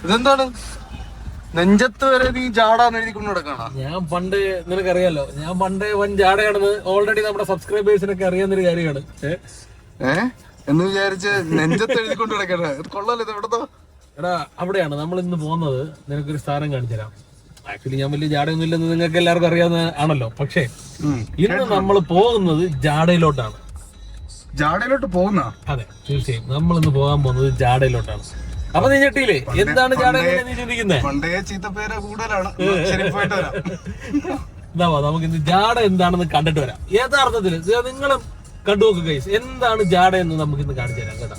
ഇതെന്താണ് നെഞ്ചത്ത് വരെ നീ ജാടാന്ന് എഴുതി കൊണ്ട് നടക്കാണോ? ഞാൻ പണ്ട് നിനക്കറിയാലോ, ഞാൻ പണ്ട് വൻ ജാടയാണെന്ന് ഓൾറെഡി നമ്മുടെ സബ്സ്ക്രൈബേഴ്സിനൊക്കെ അറിയാവുന്നൊരു കാര്യമാണ്. എന്ന് വിചാരിച്ച് നെഞ്ചത്ത് എഴുതി കൊണ്ട് നടക്കണ കൊള്ളാലോ. ഇത് എവിടത്തോ? എടാ അവിടെയാണ് നമ്മൾ ഇന്ന് പോകുന്നത്. നിനക്കൊരു സ്ഥാനം കാണിച്ചു തരാം. ആക്ച്വലി ഞാൻ വലിയ ജാടയൊന്നും ഇല്ലെന്ന് നിങ്ങൾക്ക് എല്ലാവർക്കും അറിയാവുന്ന ആണല്ലോ. പക്ഷേ ഇന്ന് നമ്മൾ പോകുന്നത് ജാടയിലോട്ടാണ്. ജാടയിലോട്ട് പോകുന്ന? അതെ, തീർച്ചയായും നമ്മൾ ഇന്ന് പോകാൻ പോകുന്നത് ജാടയിലോട്ടാണ്. അപ്പൊ നീ ഞെട്ടിയില്ലേ? എന്താണ് ജാട നീ ചിന്തിക്കുന്നത്? നമുക്ക് ഇന്ന് ജാട എന്താണെന്ന് കണ്ടിട്ട് വരാം. യഥാർത്ഥത്തിൽ നിങ്ങളും കണ്ടു നോക്കുക ഗൈസ്, എന്താണ് ജാട എന്ന് നമുക്ക് ഇന്ന് കാണിച്ചു തരാം കേട്ടോ.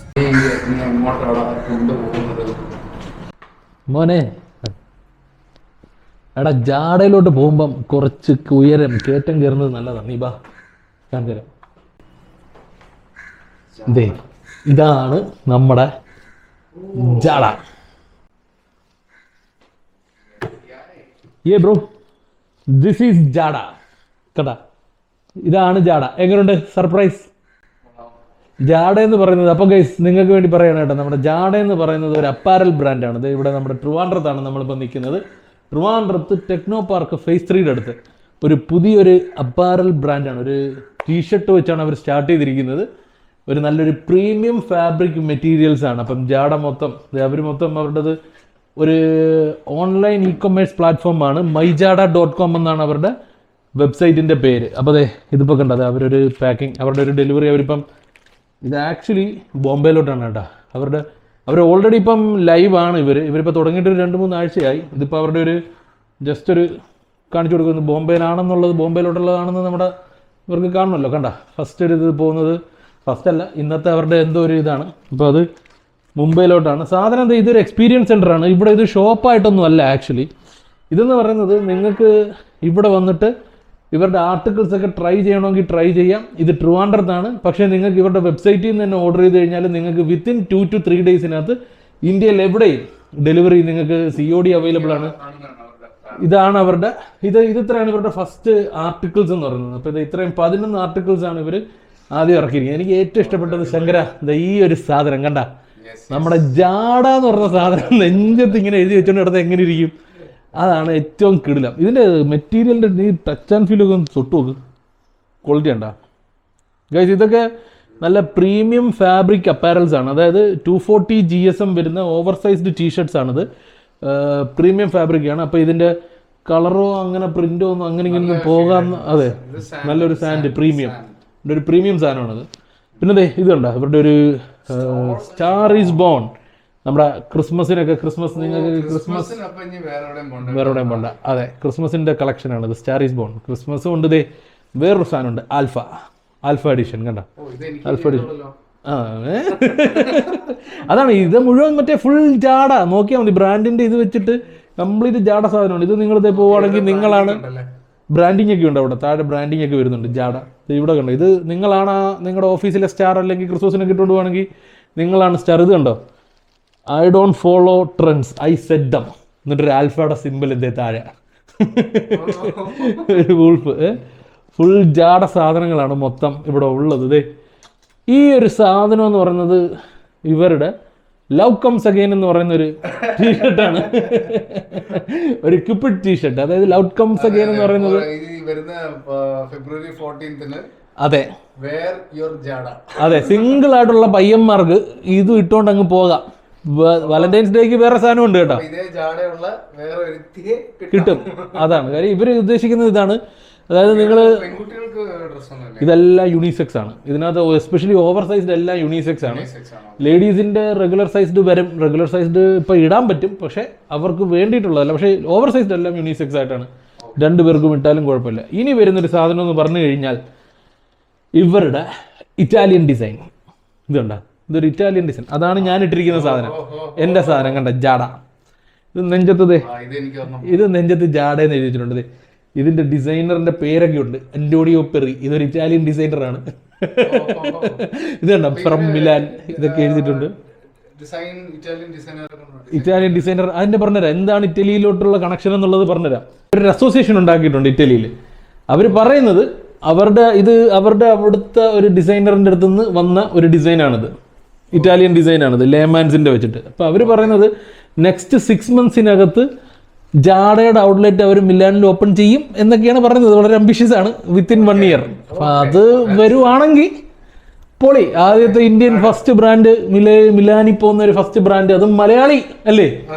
മോനെ എടാ, ജാടയിലോട്ട് പോകുമ്പം കുറച്ച് ഉയരം കയറ്റം കയറുന്നത് നല്ലതാണ്. നീ ബാ കാണിച്ചു തരാം. ഇതാണ് നമ്മുടെ ജാട. ബ്രോ, ദിസ് ഈസ് ജാട കേട്ടാ. ഇതാണ് ജാട. എങ്ങനെയുണ്ട്? സർപ്രൈസ്. ജാട എന്ന് പറയുന്നത്, അപ്പൊ ഗൈസ് നിങ്ങൾക്ക് വേണ്ടി പറയണം കേട്ടോ, നമ്മുടെ ജാട എന്ന് പറയുന്നത് ഒരു അപ്പാരൽ ബ്രാൻഡാണ്. ഇത് ഇവിടെ നമ്മുടെ ട്രിവാൻഡ്രത്താണ് നമ്മളിപ്പോൾ നിൽക്കുന്നത്. ട്രിവാൻഡ്രത്ത് ടെക്നോ പാർക്ക് ഫേസ് 3യുടെ അടുത്ത് ഒരു പുതിയൊരു അപ്പാരൽ ബ്രാൻഡാണ്. ഒരു ടീഷർട്ട് വെച്ചാണ് അവർ സ്റ്റാർട്ട് ചെയ്തിരിക്കുന്നത്. ഒരു നല്ലൊരു പ്രീമിയം ഫാബ്രിക് മെറ്റീരിയൽസ് ആണ്. അപ്പം ജാട മൊത്തം അവരുടേത് ഒരു ഓൺലൈൻ ഇ-കൊമേഴ്സ് പ്ലാറ്റ്ഫോമാണ്. myjada.com എന്നാണ് അവരുടെ വെബ്സൈറ്റിൻ്റെ പേര്. അപ്പോൾ ഇതിപ്പോൾ കണ്ടത് അവരൊരു പാക്കിംഗ്, അവരുടെ ഒരു ഡെലിവറി അവരിപ്പം, ഇത് ആക്ച്വലി ബോംബെയിലോട്ടാണ് കേട്ടോ. അവർ ഓൾറെഡി ഇപ്പം ലൈവാണ്. ഇവരിപ്പോൾ തുടങ്ങിയിട്ട് ഒരു 2-3 ആഴ്ചയായി. ഇതിപ്പോൾ അവരുടെ ഒരു ജസ്റ്റ് ഒരു കാണിച്ചു കൊടുക്കുന്നത് ബോംബെയിലോട്ടുള്ളതാണെന്ന് നമ്മുടെ ഇവർക്ക് കാണണമല്ലോ. കണ്ട ഫസ്റ്റ് ഒരു ഇത് പോകുന്നത്, ഫസ്റ്റ് അല്ല, ഇന്നത്തെ അവരുടെ എന്തോ ഒരു ഇതാണ്. അപ്പോൾ അത് മുംബൈയിലോട്ടാണ്. സാധനം ഇതൊരു എക്സ്പീരിയൻസ് സെൻ്ററാണ്. ഇവിടെ ഇത് ഷോപ്പായിട്ടൊന്നും അല്ല ആക്ച്വലി. ഇതെന്ന് പറയുന്നത് നിങ്ങൾക്ക് ഇവിടെ വന്നിട്ട് ഇവരുടെ ആർട്ടിക്കിൾസ് ഒക്കെ ട്രൈ ചെയ്യണമെങ്കിൽ ട്രൈ ചെയ്യാം. ഇത് ട്രിവാൻഡ്രത്താണ്. പക്ഷേ നിങ്ങൾക്ക് ഇവരുടെ വെബ്സൈറ്റിൽ നിന്ന് തന്നെ ഓർഡർ ചെയ്ത് കഴിഞ്ഞാൽ നിങ്ങൾക്ക് വിത്തിൻ 2 to 3 ഡേയ്സിനകത്ത് ഇന്ത്യയിൽ എവിടെയും ഡെലിവറി നിങ്ങൾക്ക് COD അവൈലബിൾ ആണ്. ഇതാണ് അവരുടെ ഇത്രയാണ് ഇവരുടെ ഫസ്റ്റ് ആർട്ടിക്കിൾസ് എന്ന് പറയുന്നത്. അപ്പോൾ ഇത് ഇത്രയും 11 ആർട്ടിക്കിൾസ് ആണ് ഇവർ ആദ്യം ഇറക്കിയിരിക്കുന്നത്. എനിക്ക് ഏറ്റവും ഇഷ്ടപ്പെട്ടത് ശങ്കര ഈ ഒരു സാധനം കണ്ട, നമ്മുടെ ജാട എന്ന് പറഞ്ഞ സാധനം നെഞ്ചത്ത് ഇങ്ങനെ എഴുതി വെച്ചോണ്ട് കിടന്ന് എങ്ങനെ ഇരിക്കും? അതാണ് ഏറ്റവും കിടിലം. ഇതിൻ്റെ മെറ്റീരിയലിൻ്റെ നീ ടച്ച് ആൻഡ് ഫീലൊക്കെ ഒന്ന് തൊട്ട് നോക്ക്, ക്വാളിറ്റി ഉണ്ടാ ഗൈസ്. ഇതൊക്കെ നല്ല പ്രീമിയം ഫാബ്രിക് അപ്പാരൽസ് ആണ്. അതായത് 240 GSM വരുന്ന ഓവർ സൈസ്ഡ് ടീഷർട്ട്സ് ആണിത്. പ്രീമിയം ഫാബ്രിക് ആണ്. അപ്പോൾ ഇതിൻ്റെ കളറോ അങ്ങനെ പ്രിൻ്റോ ഒന്നും അങ്ങനെ ഇങ്ങനെ പോകാൻ, അതെ, നല്ലൊരു സാൻഡ് ഒരു പ്രീമിയം സാധനമാണത്. പിന്നെ ഇത് കണ്ടോ, ഇവരുടെ ഒരു സ്റ്റാർ ഈസ് ബോൺ. നമ്മുടെ ക്രിസ്മസിനൊക്കെ നിങ്ങൾക്ക് ക്രിസ്മസ് വേറെ എവിടെയും പോണ്ട. അതെ, ക്രിസ്മസിൻ്റെ കളക്ഷനാണ് ഇത്, സ്റ്റാർ ഈസ് ബോൺ. ക്രിസ്മസും ഉണ്ട്. വേറൊരു സാധനമുണ്ട്, ആൽഫ എഡിഷൻ. കണ്ട ആൽഫ എഡിഷൻ. അതാണ് ഇത് മുഴുവൻ മറ്റേ ഫുൾ ജാട. നോക്കിയാൽ മതി, ബ്രാൻഡിൻ്റെ ഇത് വെച്ചിട്ട് കംപ്ലീറ്റ് ജാട സാധനമാണ്. ഇത് നിങ്ങളിത് പോവുകയാണെങ്കിൽ നിങ്ങളാണ്, ബ്രാൻഡിങ് ഒക്കെ ഉണ്ട് അവിടെ താഴെ, ബ്രാൻഡിങ് ഒക്കെ വരുന്നുണ്ട് ജാട. ഇവിടെ കണ്ടോ, ഇത് നിങ്ങളാണ് നിങ്ങളുടെ ഓഫീസിലെ സ്റ്റാർ, അല്ലെങ്കിൽ ക്രിസ്മസിനൊക്കെ ഇട്ടുകൊണ്ട് പോകണമെങ്കിൽ നിങ്ങളാണ് സ്റ്റാർ. ഇത് കണ്ടോ, I don't follow trends, I set dum. എന്നിട്ടൊരു ആൽഫയുടെ സിമ്പിൾ താഴെ ഒരു വൂൾഫ്. ഫുൾ ജാട സാധനങ്ങളാണ് മൊത്തം ഇവിടെ ഉള്ളത്. ഈ ഒരു സാധനം എന്ന് പറയുന്നത് ഇവരുടെ ലവ് കംസ് അഗൈൻ എന്ന് പറയുന്ന ഒരു ടീഷർട്ടാണ്. ഒരു ക്യൂപ്പിഡ് ടീഷർട്ട്. അതായത് ലവ് കംസ് അഗൈൻ എന്ന് പറയുന്നത് ഫെബ്രുവരി 14 അതെ, സിംഗിൾ ആയിട്ടുള്ള പയ്യന്മാർക്ക് ഇത് ഇട്ടുകൊണ്ട് അങ്ങ് പോകാം. വാലന്റൈൻസ് ഡേക്ക് വേറെ സാധനം ഉണ്ട് കേട്ടോ, കിട്ടും. അതാണ് കാര്യം. ഇവർ ഉദ്ദേശിക്കുന്നത് ഇതാണ്. അതായത് നിങ്ങൾ ഇതെല്ലാം യൂണിസെക്സ് ആണ്. ഇതിനകത്ത് എസ്പെഷ്യലി ഓവർ സൈസ്ഡ് എല്ലാം യൂണിസെക്സ് ആണ്. ലേഡീസിന്റെ റെഗുലർ സൈസ്ഡ് വരും. റെഗുലർ സൈസ്ഡ് ഇപ്പം ഇടാൻ പറ്റും, പക്ഷേ അവർക്ക് വേണ്ടിയിട്ടുള്ളതല്ല. പക്ഷേ ഓവർ സൈസ്ഡ് എല്ലാം യൂണിസെക്സ് ആയിട്ടാണ്. 2 പേർക്കും ഇട്ടാലും കുഴപ്പമില്ല. ഇനി വരുന്നൊരു സാധനം എന്ന് പറഞ്ഞു കഴിഞ്ഞാൽ ഇവരുടെ ഇറ്റാലിയൻ ഡിസൈൻ. ഇതുണ്ടോ, ഇതൊരു ഇറ്റാലിയൻ ഡിസൈൻ. അതാണ് ഞാൻ ഇട്ടിരിക്കുന്ന സാധനം, എൻ്റെ സാധനം. കണ്ട ജാട. ഇത് നെഞ്ചത്ത് ജാട എന്ന് എഴുതിയിട്ടുണ്ട്. ഇതിന്റെ ഡിസൈനറിന്റെ പേരൊക്കെ ഉണ്ട്, അന്റോണിയോ പെറി. ഇതൊരു ഇറ്റാലിയൻ ഡിസൈനറാണ്. ഇത് കണ്ടോ, ഫ്രം മിലാൻ ഇതൊക്കെ എഴുതിയിട്ടുണ്ട്. Italian designer. അതിന്റെ പറഞ്ഞുതരാം എന്താണ് ഇറ്റലിയിലോട്ടുള്ള കണക്ഷൻ എന്നുള്ളത് പറഞ്ഞുതരാം. ഒരു അസോസിയേഷൻ ഉണ്ടാക്കിയിട്ടുണ്ട് ഇറ്റലിയിൽ. അവർ പറയുന്നത് അവരുടെ അവിടുത്തെ ഒരു ഡിസൈനറിന്റെ അടുത്ത് നിന്ന് വന്ന ഒരു ഡിസൈനാണിത്. ഇറ്റാലിയൻ ഡിസൈനാണിത്, ലേമാൻസിൻ്റെ വെച്ചിട്ട്. അപ്പോൾ അവർ പറയുന്നത് നെക്സ്റ്റ് 6 monthsനകത്ത് ജാഡയുടെ ഔട്ട്ലെറ്റ് അവർ മിലാനിൽ ഓപ്പൺ ചെയ്യും എന്നൊക്കെയാണ് പറയുന്നത്. വളരെ അംബിഷ്യസ് ആണ്, വിത്തിൻ 1 year. അപ്പോൾ അത് വരുവാണെങ്കിൽ പൊളി. ആദ്യത്തെ ഇന്ത്യൻ ഫസ്റ്റ് ബ്രാൻഡ് മിലാനിൽ പോകുന്ന ഒരു ഫസ്റ്റ് ബ്രാൻഡ്, അതും മലയാളി അല്ലേ,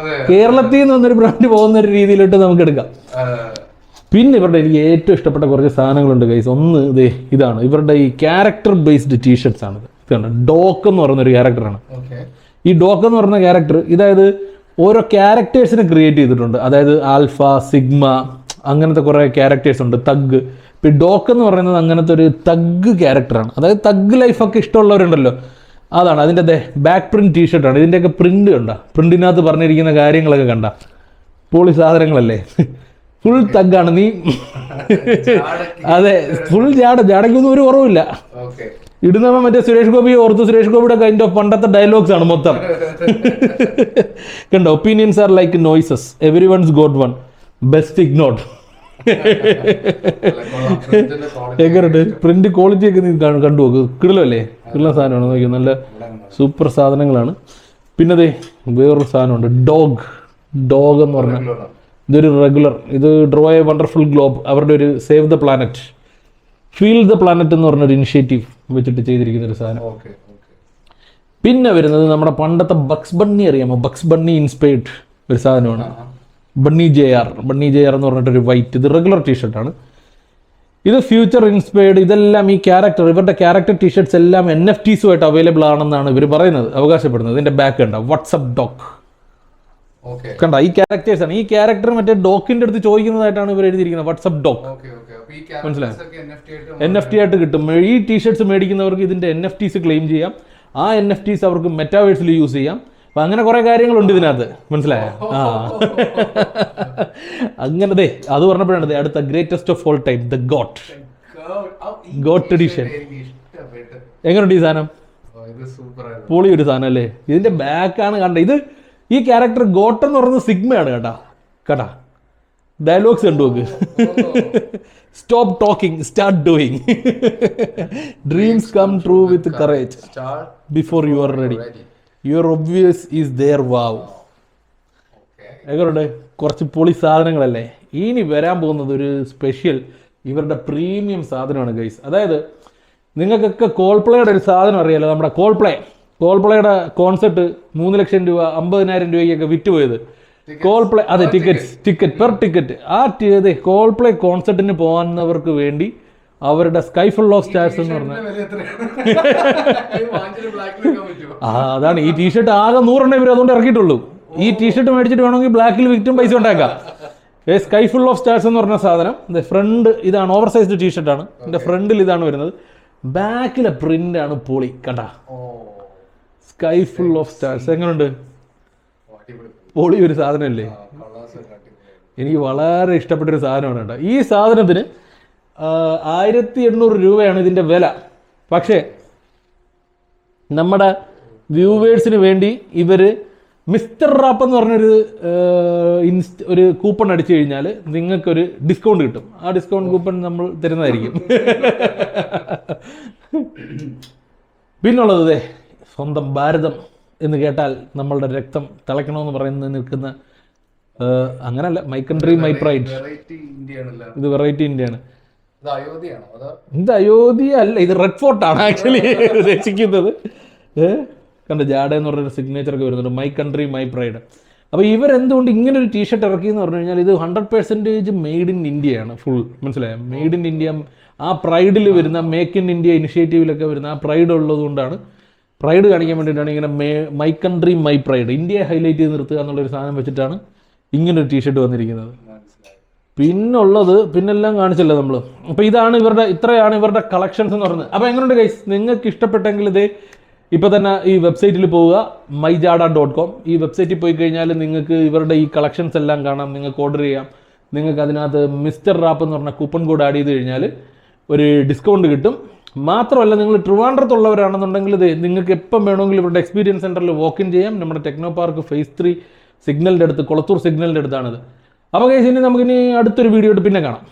കേരളത്തിൽ നിന്ന് വന്നൊരു ബ്രാൻഡ് പോകുന്ന ഒരു രീതിയിലിട്ട് നമുക്ക് എടുക്കാം. പിന്നെ ഇവരുടെ എനിക്ക് ഏറ്റവും ഇഷ്ടപ്പെട്ട കുറച്ച് സാധനങ്ങളുണ്ട് ഗൈസ്. ഒന്ന് ഇതാണ് ഇവരുടെ ഈ ക്യാരക്ടർ ബേസ്ഡ് ടീഷർട്ട്സ് ആണ്. ഇതാണ് ഡോക്ക് എന്ന് പറയുന്ന ഒരു ക്യാരക്ടറാണ്. ഈ ഡോക്ക് എന്ന് പറയുന്ന ക്യാരക്ടർ, ഇതായത് ഓരോ ക്യാരക്ടേഴ്സിനെ ക്രിയേറ്റ് ചെയ്തിട്ടുണ്ട്. അതായത് ആൽഫ, സിഗ്മ, അങ്ങനത്തെ കുറേ ക്യാരക്ടേഴ്സ് ഉണ്ട്. തഗ്. ഇപ്പം ഡോക്ക് എന്ന് പറയുന്നത് അങ്ങനത്തെ ഒരു തഗ് ക്യാരക്ടറാണ്. അതായത് തഗ് ലൈഫൊക്കെ ഇഷ്ടമുള്ളവരുണ്ടല്ലോ, അതാണ്. അതിൻ്റെ ബാക്ക് പ്രിന്റ് ടീഷർട്ടാണ്. ഇതിൻ്റെയൊക്കെ പ്രിന്റ് കണ്ട, പ്രിന്റിനകത്ത് പറഞ്ഞിരിക്കുന്ന കാര്യങ്ങളൊക്കെ കണ്ട പൊളി സാധനങ്ങളല്ലേ. ഫുൾ തഗ്ഗാണ് നീ. അതെ, ഫുൾ ജാടയ്ക്കൊന്നും ഒരു കുറവില്ല. ഇടുന്നവൻ മറ്റേ സുരേഷ് ഗോപി ഓർത്ത് സുരേഷ് ഗോപിയുടെ കൈൻഡ് ഓഫ് പണ്ടത്തെ ഡയലോഗ്സ് ആണ് മൊത്തം. കണ്ടോ, opinions are like noises, every ones got one, best ignored. എങ്ങനെയുണ്ട് പ്രിന്റ് ക്വാളിറ്റി ഒക്കെ നീ കണ്ടു നോക്ക്, കിടിലല്ലേ, കിടിലൻ സാധനമാണ്. നോക്കി, നല്ല സൂപ്പർ സാധനങ്ങളാണ്. പിന്നെ വേറൊരു സാധനമുണ്ട്, ഡോഗ് എന്ന് പറഞ്ഞാൽ ഇതൊരു റെഗുലർ, ഇത് ഡ്രോ എ വണ്ടർഫുൾ ഗ്ലോബ്, അവരുടെ ഒരു save the planet, feel the planet എന്ന് പറഞ്ഞൊരു ഇനിഷ്യേറ്റീവ് വെച്ചിട്ട് ചെയ്തിരിക്കുന്ന ഒരു സാധനം. പിന്നെ വരുന്നത് നമ്മുടെ പണ്ടത്തെ ബക്സ് ബണ്ണി അറിയാമോ, ബക്സ് ബണ്ണി ഇൻസ്പയർഡ് ഒരു സാധനമാണ്. ബണ്ണി ജെ ആർ എന്ന് പറഞ്ഞിട്ടൊരു വൈറ്റ്, ഇത് റെഗുലർ ടീഷർട്ടാണ്. ഇത് ഫ്യൂച്ചർ ഇൻസ്പയർഡ്. ഇതെല്ലാം ഈ ഇവരുടെ ക്യാരക്ടർ ടീഷർട്ട്സ് എല്ലാം NFTസുമായിട്ട് അവൈലബിൾ ആണെന്നാണ് ഇവർ പറയുന്നത്, അവകാശപ്പെടുന്നത്. ഇതിന്റെ ബാക്ക് കണ്ട, വാട്സ്ആപ്പ് ഡോക്ക് കണ്ട, ഈ ക്യാരക്ടേഴ്സ് ആണ്. ഈ ക്യാരക്ടർ മറ്റേ ഡോക്കിന്റെ അടുത്ത് ചോദിക്കുന്നതായിട്ടാണ് ഇവർ എഴുതിയിരിക്കുന്നത്, വാട്സ്ആപ്പ് ഡോക്ക്. മനസ്സിലായോ, NFT ആയിട്ട് കിട്ടും. ഈ ടീഷർട്ട്സ് മേടിക്കുന്നവർക്ക് ഇതിന്റെ NFTs ക്ലെയിം ചെയ്യാം. ആ NFTs അവർക്ക് മെറ്റാവേഴ്സിൽ യൂസ് ചെയ്യാം. അപ്പൊ അങ്ങനെ കുറെ കാര്യങ്ങളുണ്ട് ഇതിനകത്ത്, മനസ്സിലായോ? അങ്ങനെ അത് പറഞ്ഞപ്പോഴാണ് അടുത്ത greatest of all time, the got edition. എങ്ങനെയുണ്ട് ഈ സാധനം? പൊളി ഒരു സാധനം അല്ലേ. ഇതിന്റെ ബാക്കാണ് കണ്ട. ഇത് ഈ ക്യാരക്ടർ ഗോട്ട് എന്ന് പറയുന്നത് സിഗ്മയാണ് കേട്ടാ. ഡയലോഗ്സ് കണ്ടു നോക്ക്. Stop talking, start doing. Dreams come true with courage before you are ready. Your obvious is there. Wow, എങ്ങനെയുണ്ട്? കുറച്ച് പൊളി സാധനങ്ങളല്ലേ. ഇനി വരാൻ പോകുന്നത് ഒരു സ്പെഷ്യൽ ഇവരുടെ പ്രീമിയം സാധനമാണ് ഗൈസ്. അതായത് നിങ്ങൾക്കൊക്കെ കോൾപ്ലേയുടെ ഒരു സാധനം അറിയാലോ, നമ്മുടെ കോൾപ്ലേയുടെ കോൺസെർട്ട് 3 ലക്ഷം രൂപ 50,000 രൂപയ്ക്കൊക്കെ വിറ്റുപോയത്. കോൾപ്ലേ, അതെ, ടിക്കറ്റ് പെർ ടിക്കറ്റ്. ആ കോൾപ്ലേ കോൺസെർട്ടിന് പോകുന്നവർക്ക് വേണ്ടി അവരുടെ സ്കൈ ഫുൾ ഓഫ് സ്റ്റാർസ് എന്ന് പറഞ്ഞാൽ അതാണ്. ഈ ടീഷർട്ട് ആകെ 100 ഇവർ അതുകൊണ്ട് ഇറക്കിയിട്ടുള്ളൂ. ഈ ടീഷർട്ട് മേടിച്ചിട്ട് വേണമെങ്കിൽ ബ്ലാക്കിൽ വിറ്റും പൈസ ഉണ്ടാക്കാം. സ്കൈ ഫുൾ ഓഫ് സ്റ്റാർസ് എന്ന് പറഞ്ഞ സാധനം ഫ്രണ്ട് ഇതാണ്, ഓവർ സൈസ്ഡ് ടീഷർട്ടാണ്. ഇതിന്റെ ഫ്രണ്ടിൽ ഇതാണ് വരുന്നത്, ബാക്കിലെ പ്രിന്റ് ആണ് പൊളി കണ്ട. സ്കൈ ഫുൾ ഓഫ് സ്റ്റാർസ് എങ്ങനെയുണ്ട്? പൊളി ഒരു സാധനമല്ലേ. എനിക്ക് വളരെ ഇഷ്ടപ്പെട്ടൊരു സാധനമാണ് കേട്ടോ. ഈ സാധനത്തിന് 1800 രൂപയാണ് ഇതിൻ്റെ വില. പക്ഷേ നമ്മുടെ വ്യൂവേഴ്സിന് വേണ്ടി ഇവർ മിസ്റ്റർ റാപ്പ് എന്ന് പറഞ്ഞൊരു ഒരു കൂപ്പൺ അടിച്ചു കഴിഞ്ഞാൽ നിങ്ങൾക്കൊരു ഡിസ്കൗണ്ട് കിട്ടും. ആ ഡിസ്കൗണ്ട് കൂപ്പൺ നമ്മൾ തരുന്നതായിരിക്കും. പിന്നുള്ളത് സ്വന്തം ഭാരതം എന്ന് കേട്ടാൽ നമ്മളുടെ രക്തം തിളയ്ക്കണമെന്ന് പറയുന്നത് നിൽക്കുന്ന, അങ്ങനല്ല, മൈ കൺട്രി മൈ പ്രൈഡ്. ഇത് വെറൈറ്റി ഇന്ത്യയാണ്. ഇത് അയോധ്യ അല്ല, ഇത് റെഡ് ഫോർട്ടാണ് ആക്ച്വലി ഉദ്ദേശിക്കുന്നത്. കണ്ട, ജാഡ എന്ന് പറഞ്ഞൊരു സിഗ്നേച്ചറൊക്കെ വരുന്നുണ്ട്, മൈ കൺട്രി മൈ പ്രൈഡ്. അപ്പോൾ ഇവരെന്തുകൊണ്ട് ഇങ്ങനെ ഒരു ടീഷർട്ട് ഇറക്കി എന്ന് പറഞ്ഞു കഴിഞ്ഞാൽ ഇത് 100% മെയ്ഡ് ഇൻ ഇന്ത്യയാണ്. ഫുൾ മനസ്സിലായോ, മെയ്ഡ് ഇൻ ഇന്ത്യ. ആ പ്രൈഡിൽ വരുന്ന മേക്ക് ഇൻ ഇന്ത്യ ഇനിഷ്യേറ്റീവിലൊക്കെ വരുന്ന ആ പ്രൈഡ് ഉള്ളതുകൊണ്ടാണ്, പ്രൈഡ് കാണിക്കാൻ വേണ്ടിയിട്ടാണ് ഇങ്ങനെ മൈ കൺട്രി മൈ പ്രൈഡ്, ഇന്ത്യയെ ഹൈലൈറ്റ് ചെയ്ത് നിർത്തുക എന്നുള്ളൊരു സാധനം വെച്ചിട്ടാണ് ഇങ്ങനൊരു ടീഷർട്ട് വന്നിരിക്കുന്നത്. പിന്നുള്ളത് പിന്നെല്ലാം കാണിച്ചല്ലോ നമ്മൾ. അപ്പോൾ ഇത്രയാണ് ഇവരുടെ കളക്ഷൻസ് എന്ന് പറയുന്നത്. അപ്പോൾ എങ്ങനെയുണ്ട് ഗൈസ്? നിങ്ങൾക്ക് ഇഷ്ടപ്പെട്ടെങ്കിൽ ഇപ്പോൾ തന്നെ ഈ വെബ്സൈറ്റിൽ പോവുക, myjada.com. ഈ വെബ്സൈറ്റിൽ പോയി കഴിഞ്ഞാൽ നിങ്ങൾക്ക് ഇവരുടെ ഈ കളക്ഷൻസ് എല്ലാം കാണാം, നിങ്ങൾക്ക് ഓർഡർ ചെയ്യാം. നിങ്ങൾക്ക് അതിനകത്ത് മിസ്റ്റർ റാപ്പ് എന്ന് പറഞ്ഞ കൂപ്പൺ കോഡ് ആഡ് ചെയ്ത് കഴിഞ്ഞാൽ ഒരു ഡിസ്കൗണ്ട് കിട്ടും. മാത്രമല്ല, നിങ്ങൾ ട്രിവാൻഡ്രത്തുള്ളവരാണെന്നുണ്ടെങ്കിൽ നിങ്ങൾക്ക് എപ്പം വേണമെങ്കിലും ഇവരുടെ എക്സ്പീരിയൻസ് സെൻറ്ററിൽ വോക്ക് ഇൻ ചെയ്യാം. നമ്മുടെ ടെക്നോ പാർക്ക് phase 3 സിഗ്നലിൻ്റെ അടുത്ത്, കൊളത്തൂർ സിഗ്നലിൻ്റെ അടുത്താണിത്. അപ്പോൾ ഗൈസ്, നമുക്കിനി അടുത്തൊരു വീഡിയോ ആയിട്ട് പിന്നെ കാണാം.